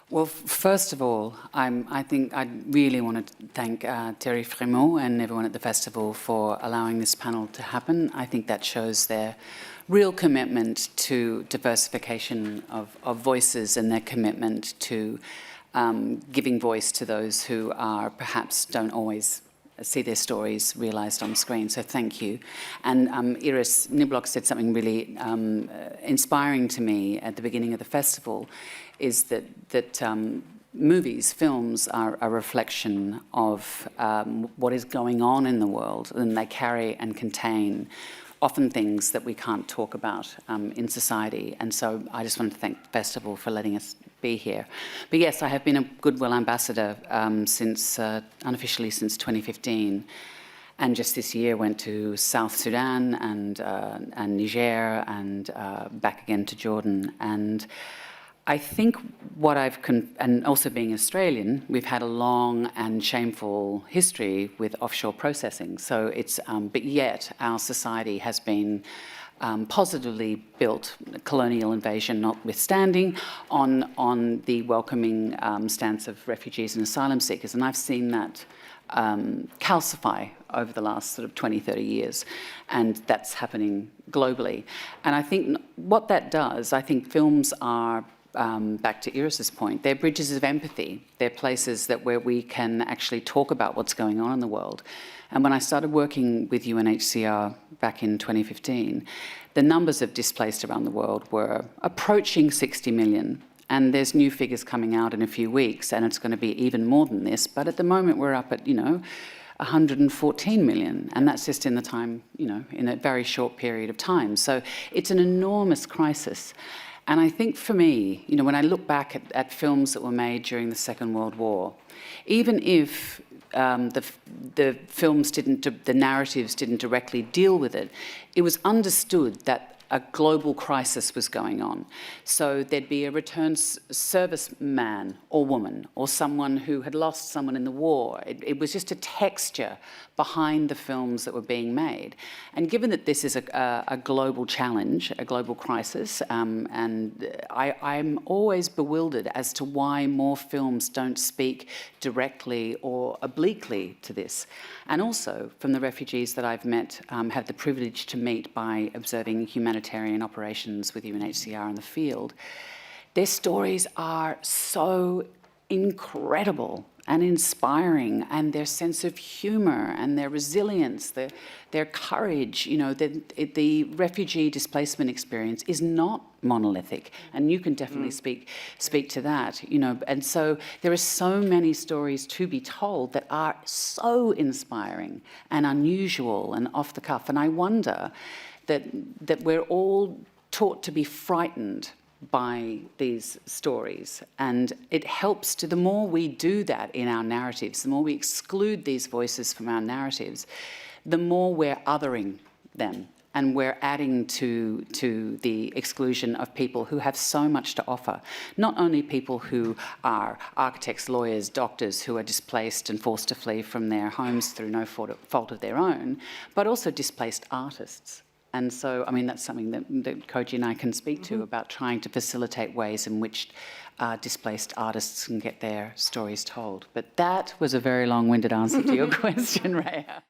Well, first of all, I think I really want to thank Thierry Frémaux and everyone at the festival for allowing this panel to happen. I think that shows their real commitment to diversification of voices and their commitment to giving voice to those who are perhaps don't always see their stories realised on screen. So thank you. And Iris Niblock said something really inspiring to me at the beginning of the festival, is that movies, films are a reflection of what is going on in the world, and they carry and contain often things that we can't talk about in society. And so I just want to thank the festival for letting us be here. But yes, I have been a Goodwill ambassador unofficially since 2015. And just this year went to South Sudan and Niger and back again to Jordan. And I think what and also being Australian, we've had a long and shameful history with offshore processing. So it's, but yet our society has been positively built, colonial invasion notwithstanding, on the welcoming stance of refugees and asylum seekers. And I've seen that calcify over the last sort of 20, 30 years, and that's happening globally. And I think what that does, I think films are, back to Iris's point, they're bridges of empathy. They're places where we can actually talk about what's going on in the world. And when I started working with UNHCR back in 2015, the numbers of displaced around the world were approaching 60 million. And there's new figures coming out in a few weeks, and it's going to be even more than this. But at the moment, we're up at, 114 million, and that's just in the time, in a very short period of time. So it's an enormous crisis. And I think for me, when I look back at films that were made during the Second World War, even if the films the narratives didn't directly deal with it, it was understood that a global crisis was going on. So there'd be a returned serviceman or woman, or someone who had lost someone in the war. It was just a texture behind the films that were being made. And given that this is a global challenge, a global crisis, and I'm always bewildered as to why more films don't speak directly or obliquely to this. And also, from the refugees that I've met, had the privilege to meet by observing humanitarian operations with UNHCR in the field, their stories are so incredible and inspiring, and their sense of humour and their resilience, their courage. The refugee displacement experience is not monolithic, and you can definitely speak to that. And so there are so many stories to be told that are so inspiring and unusual and off the cuff. And I wonder that we're all taught to be frightened by these stories, and it helps the more we do that in our narratives, the more we exclude these voices from our narratives, the more we're othering them, and we're adding to the exclusion of people who have so much to offer. Not only people who are architects, lawyers, doctors who are displaced and forced to flee from their homes through no fault of their own, but also displaced artists. And so, that's something that Koji and I can speak to, about trying to facilitate ways in which displaced artists can get their stories told. But that was a very long-winded answer to your question, Rhea.